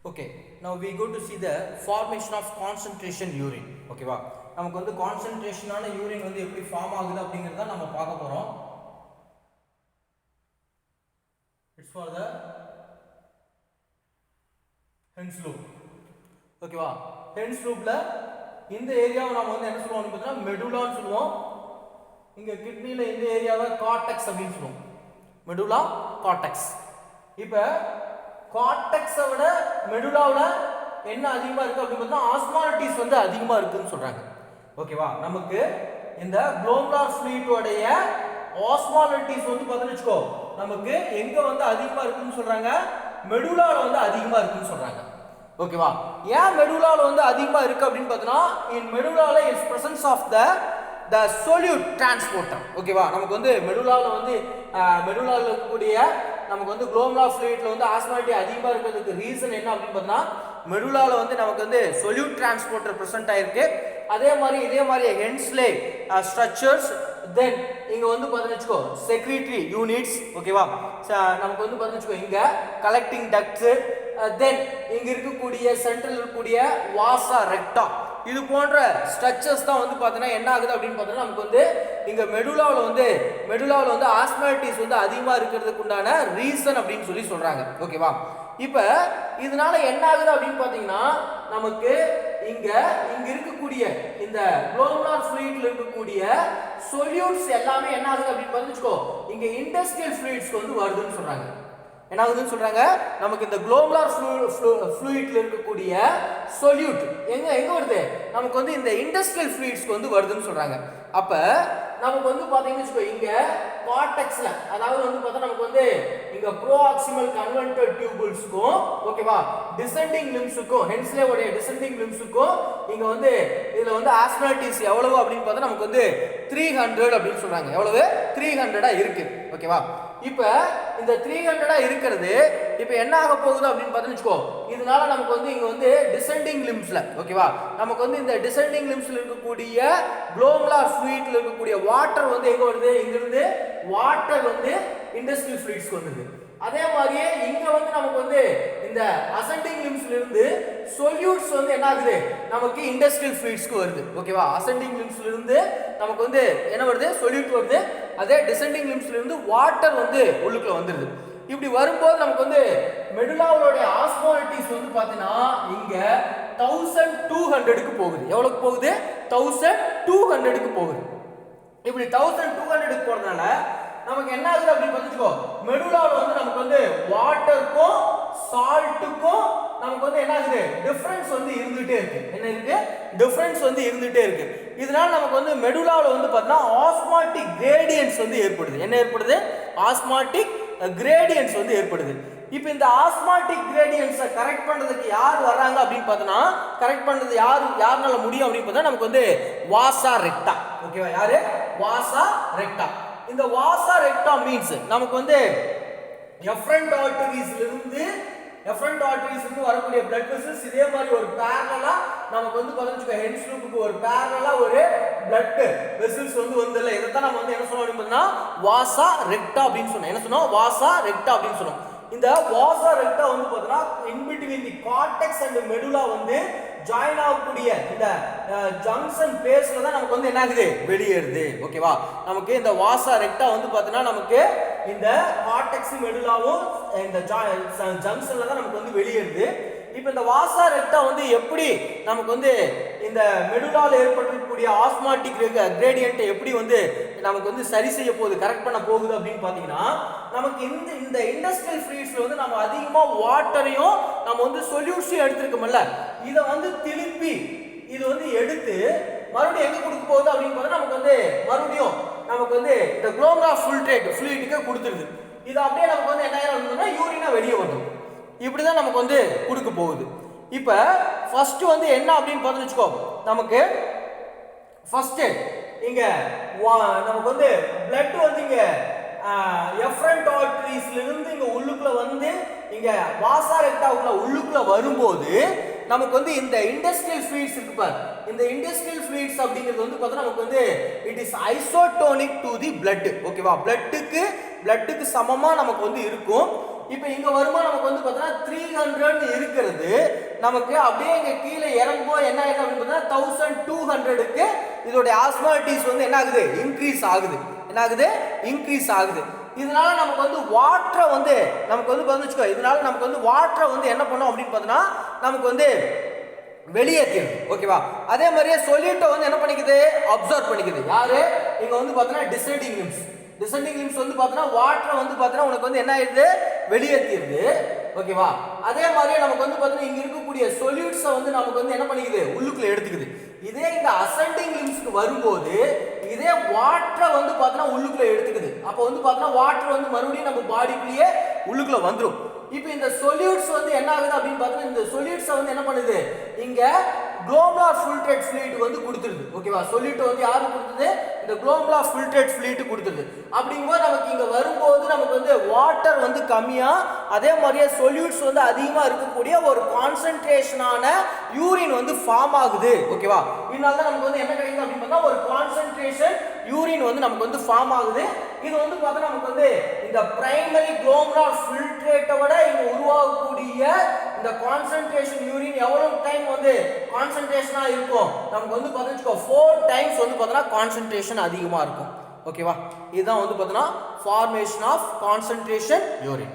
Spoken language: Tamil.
Okay, now we go to see the formation of concentration urine. Okay வா, நமக்கு வந்து கான்சன்ட்ரேஷனான யூரின் வந்து எப்படி ஃபார்ம் ஆகுது அப்படிங்கறத நம்ம பார்க்க போறோம். It's for the Hen's loop. Okay வா, Hen's loopல இந்த ஏரியாவை நாம வந்து என்ன சொல்லுவோம்னு பார்த்தா மெடுலான்னு சொல்லுவோம். இங்க கிட்னில இந்த ஏரியாவை கார்டெக்ஸ் அப்படினு சொல்லுவோம். Medulla cortex. இப்போ கார்டெக்ஸை விட மெடுலாவுல என்ன அதிகமா இருக்கு அப்படி பார்த்தா ஆஸ்மாலிட்டிஸ் வந்து அதிகமா இருக்குன்னு சொல்றாங்க. ஓகேவா, நமக்கு இந்த குளோமருலர் ஃப்ளூயிடோடைய ஆஸ்மாலிட்டிஸ் வந்து பார்த்தீங்கன்னு நமக்கு எங்க வந்து அதிகமா இருக்குன்னு சொல்றாங்க, மெடுலால வந்து அதிகமா இருக்குன்னு சொல்றாங்க. ஓகேவா, ஏன் மெடுலால வந்து அதிகமா இருக்கு அப்படின்னு பார்த்தோம்னா இன் மெடுலால is presence of the solute transporter. ஓகேவா, நமக்கு வந்து மெடுலால வந்து மெடுலால இருக்கக்கூடிய நமக்கு வந்து குளோமருலர் ஃப்ளூயிட்ல வந்து ஆஸ்மாலிட்டி அதிகமா இருக்கிறதுக்கு ரீசன் என்ன அப்படின்னு பார்த்தா மெடுலால வந்து நமக்கு வந்து solute transporter present ஆயிருக்கு. அதே மாதிரி ஹென்ஸ்லே ஸ்ட்ரக்சர்ஸ், தென் இங்க வந்து பாத்தீங்கன்னா செக்ரட்டரி யூனிட்ஸ். ஓகேவா, நமக்கு வந்து பாத்தீங்கன்னா இங்க கலெக்டிங் டக்ட்ஸ், தென் இங்க இருக்கக்கூடிய சென்ட்ரல் இருக்கக்கூடிய வாசா ரெக்டா, இது போன்ற ஸ்ட்ரக்சர்ஸ் தான் வந்து பாத்தீங்கன்னா என்ன ஆகுது அப்படின்னு பார்த்தோம்னா நமக்கு வந்து இங்க மெடுலாவில் வந்து ஆஸ்மாலிட்டிஸ் வந்து அதிகமா இருக்கிறதுக்கு உண்டான ரீசன் அப்படின்னு சொல்லி சொல்றாங்க. ஓகேவா, இப்ப இதனால என்ன ஆகுது அப்படின்னு பாத்தீங்கன்னா நமக்கு இங்க இருக்கக்கூடிய இந்த குளோமருலர் ஃப்ளூயிட்ல இருக்கக்கூடிய சொல்யூட்ஸ் எல்லாமே என்ன ஆகுது அப்படின்னு பாத்தீங்கன்னா இங்க இண்டஸ்ட்ரியல் ஃப்ளூயிட்ஸ் வந்து வருதுன்னு சொல்றாங்க. என்ன ஆகுதுன்னு சொல்றாங்க, நமக்கு இந்த குளோமருலர் ஃப்ளூயிட்ல இருக்கக்கூடிய சொல்யூட் எங்க வருது, நமக்கு வந்து இந்த இண்டஸ்ட்ரியல் ஃப்ளூயிட்ஸ்க்கு வந்து வருதுன்னு சொல்றாங்க. அப்ப நமக்கு வந்து பாத்தீங்கன்னா இங்க கார்டெக்ஸ்ல, அதாவது வந்து பார்த்தா நமக்கு வந்து இங்க ப்ரோஆக்சிமல் கன்வெர்டட் டியூபுல்ஸ்க்கும் ஓகேவா டிசெண்டிங் லிம்ஸ்க்கும் ஹென்ஸ்லே உடைய டிசெண்டிங் லிம்ஸ்க்கும் இங்க வந்து இதுல வந்து ஆஸ்மாலிட்டிஸ் எவ்வளவு அப்படின்னு பார்த்தா நமக்கு வந்து 300 அப்படின்னு சொல்றாங்க. எவ்வளவு 300 இருக்கு. ஓகேவா, இப்ப இந்த 300 இருக்கிறது இப்ப என்ன ஆக போகுது அப்படின்னு பார்த்தீங்கன்னா இதனால நமக்கு வந்து இங்க வந்து டிசெண்டிங் லிம்ஸ்ல ஓகேவா நமக்கு வந்து இந்த டிசெண்டிங் லிம்ஸ்ல இருக்கக்கூடிய குளோமருலர் ஃப்ளூயிட்ல இருக்கக்கூடிய வாட்டர் வந்து எங்க வருது, இங்க இருந்து வாட்டர் வந்து இண்டஸ்ட்ரியல் ஃப்ளூயிட்ஸ்க்கு வருது. அதே மாதிரியே இங்க வந்து நமக்கு வந்து இந்த அசெண்டிங் லிம்ஸ்ல இருந்து சொல்யூட்ஸ் வந்து என்ன ஆகுது, நமக்கு இண்டஸ்ட்ரியல் ஃப்ளூயிட்ஸ்க்கு வருது. ஓகேவா, அசெண்டிங் லிம்ஸ்ல இருந்து நமக்கு வந்து என்ன வருது, சொல்யூட் வருது. அதே டிசெண்டிங் லிம்ஸ்ல இருந்து வாட்டர் வந்து உள்ளுக்குள்ள வந்துருது. இப்படி வரும்போது நமக்கு வந்து மெடுலாவுடைய ஆஸ்மாலிட்டிஸ் வந்து பாத்தீங்கன்னா இங்க 1200க்கு போகுது. எவ்வளவுக்கு போகுது, 1200க்கு போகுது. இப்படி 1200க்கு போறதுனால நமக்கு என்ன ஆகுது அப்படின்னு பாத்துக்கோ, மெடுலால வந்து நமக்கு வந்து வாட்டருக்கும் சால்ட்டுக்கும் நமக்கு வந்து என்ன ஆகுது, டிஃபரன்ஸ் வந்து இருந்துட்டே இருக்கு. என்ன இருக்கு, டிஃபரன்ஸ் வந்து இருந்துட்டே இருக்கு. இதனால நமக்கு வந்து மெடுலால வந்து பார்த்தா ஆஸ்மாட்டிக் கிரேடியன்ட்ஸ் வந்து ஏற்படுது. என்ன ஏற்படுது, ஆஸ்மாட்டிக் கிரேடியன்ட்ஸ் வந்து ஏற்படுது. இப்போ இந்த ஆஸ்மாட்டிக் கிரேடியன்ட்ஸை கரெக்ட் பண்றதுக்கு யார் வர்றாங்க அப்படின்னு பார்த்தோம்னா, கரெக்ட் பண்றது யாருனால முடியும் அப்படின்னு பார்த்தா நமக்கு வந்து வாசா ரெக்டா. ஓகேவா, யாரு, வாசா ரெக்டா. இந்த வாசா ரெக்டா மீன்ஸ் நமக்கு வந்து எஃபரண்ட் ஆர்டரிஸ்ல இருந்து வரக்கூடிய blood vessels இதே மாதிரி ஒரு parallel-ஆ நமக்கு வந்து பாத்தீங்கன்னா ஹென்ஸ் லூப்புக்கு ஒரு parallel-ஆ ஒரு blood vessels வந்து வந்தல. இத தான் நம்ம வந்து என்ன சொல்றோம் அப்படினா வாசா ரெக்டா அப்படினு சொன்னோம். என்ன சொன்னோம், வாசா ரெக்டா அப்படினு சொன்னோம். இந்த வாசா ரெக்டா வந்து பாத்தீங்கன்னா in between the cortex and medulla வந்து ஜாயின் ஆகக்கூடிய இந்த ஜங்ஷன் பேஸ்ல தான் நமக்கு வந்து என்ன ஆகுது, வெளியேறுது. ஓகேவா, நமக்கு இந்த வாசா ரெக்டா வந்து பாத்தீங்கன்னா நமக்கு இந்த கார்டெக்ஸ் மெடுலாவும் இந்த ஜங்ஷன்ல தான் நமக்கு வந்து வெளியேறுது. இப்போ இந்த வாசா ரெக்டா வந்து எப்படி நமக்கு வந்து இந்த மெடுலால ஏற்பட்டிருக்கக்கூடிய ஆஸ்மாட்டிக் கிரேடியன்ட்டை எப்படி வந்து நமக்கு வந்து சரி செய்ய போகுது, கரெக்ட் பண்ண போகுது அப்படின்னு பாத்தீங்கன்னா நமக்கு இந்த இண்டஸ்ட்ரியல் ஃப்ளூயிட்ஸ்ல வந்து நம்ம அதிகமா வாட்டரையும் நம்ம வந்து சொல்யூட்ஸையும் எடுத்துருக்கோம்ல, இதை வந்து திருப்பி இது வந்து எடுத்து மறுபடியும் எங்க கொடுக்க போகுது அப்படின்னு பார்த்தா நமக்கு வந்து மறுபடியும் நமக்கு வந்து இந்த குளோமருலர் ஃப்ளூயிடுக்கு கொடுத்துருது. இது அப்படியே நமக்கு வந்து என்ன ஆயிரும்னா யூரினா வெளியே வரும். இப்படிதான் நமக்கு வந்து கொடுக்க போகுது. இப்ப ஃபர்ஸ்ட் வந்து என்ன அப்படின்னு பார்த்தீங்கன்னா நமக்கு ஃபர்ஸ்ட் இங்க நமக்கு வந்து பிளட் வந்து இங்க எஃபரண்ட் ஆர்டரிஸ்ல இருந்து இங்க உள்ளுக்குள்ள வந்து இங்க வாசா ரெக்டாவுக்குள்ள உள்ளுக்குள்ள வரும்போது நமக்கு வந்து இந்த இண்டஸ்ட்ரியல் ஃப்ளூயிட்ஸ் இருக்கு பாரு, இந்த இண்டஸ்ட்ரியல் ஃப்ளூயிட்ஸ் அப்படிங்கிறது வந்து பார்த்தா நமக்கு வந்து it is isotonic to the blood. ஓகேவா, பிளட்டுக்கு சமமா நமக்கு வந்து இருக்கும். இப்போ இங்க வருமா நமக்கு வந்து பார்த்தா 300 இருக்கிறது நமக்கு அப்படியே இங்க கீழே இறங்கும்போது என்ன ஆகுது அப்படின்னு பார்த்தா 1200க்கு இதோடைய ஆஸ்மாலிட்டிஸ் வந்து என்ன ஆகுது இன்க்ரீஸ் ஆகுது. என்ன ஆகுது இன்க்ரீஸ் ஆகுது. இதனால நமக்கு வந்து வாட்டரை வந்து நமக்கு வந்து வச்சுக்கோ, இதனால நமக்கு வந்து வாட்டரை வந்து என்ன பண்ணும் அப்படின்னு பார்த்தோன்னா நமக்கு வந்து வெளியேற்றிடுது. ஓகேவா? அதே மாதிரியே சொல்யூட்டை வந்து என்ன பண்ணிக்குது அப்சர்வ் பண்ணிக்குது. யாரு இங்க வந்து பார்த்தோன்னா டிசெண்டிங் லிம்ஸ். டிசெண்டிங் லிம்ஸ் வந்து பார்த்தோன்னா வாட்டரை வந்து பார்த்தோன்னா உனக்கு வந்து என்ன ஆயிடுது வெளியேற்றிடுது. ஓகேவா? அதே மாதிரியே நமக்கு வந்து பார்த்தோன்னா இங்க இருக்கக்கூடிய சொல்யூட்ஸை வந்து நமக்கு வந்து என்ன பண்ணிக்குது உள்ளுக்குள்ள எடுத்துக்குது. இதே இந்த அசெண்டிங் லிம்ஸ்க்கு வரும்போது இதே வாட்டரை வந்து பார்த்தோன்னா உள்ளுக்குள்ள எடுத்துக்குது. அப்போ வந்து பார்த்தோன்னா வாட்டர் வந்து மறுபடியும் நம்ம பாடிக்குள்ளேயே உள்ளுக்குள்ள வந்துடும். இப்போ இந்த சொல்யூட்ஸ் வந்து என்ன ஆகுது அப்படின்னு பார்த்தா இந்த சொல்யூட்ஸை வந்து என்ன பண்ணுது இங்க குளோபுலார் ஃபில்ட்ரேட் ஃப்ளூயிட் வந்து கொடுத்துருது. ஓகேவா? சொல்யூட் வந்து யாரு கொடுத்தது இந்த குளோபுலார் ஃபில்ட்ரேட் ஃப்ளூயிட் கொடுத்துருது. அப்படிங்கும்போது நமக்கு இங்க வரும்போது நமக்கு வந்து வாட்டர் வந்து கம்மியா அதே மாதிரியே சொல்யூட்ஸ் வந்து அதிகமா இருக்கக்கூடிய ஒரு கான்சென்ட்ரேஷனான யூரின் வந்து ஃபார்ம் ஆகுது. ஓகேவா? இதனால தான் நமக்கு வந்து என்ன கிடைக்குது அப்படின்னு பார்த்தா ஒரு கான்சென்ட்ரேஷன் யூரின் வந்து நமக்கு வந்து ஃபார்ம் ஆகுது. இது வந்து பார்த்தா நமக்கு வந்து இந்த பிரைமரி குளோபுலார் ஃபில்ட்ரேட்டை விட இங்க உருவாகக்கூடிய இந்த கான்சென்ட்ரேஷன் யூரின் எவ்வளவு டைம் வந்து கான்சென்ட்ரேஷனா இருக்கும் நமக்கு வந்து பார்த்தா 4 டைம்ஸ் வந்து பார்த்தா கான்சென்ட்ரேஷன் அதிகமா இருக்கும். ஓகேவா? இதுதான் வந்து பார்த்தா ஃபார்மேஷன் ஆஃப் கான்சென்ட்ரேஷன் யூரின்.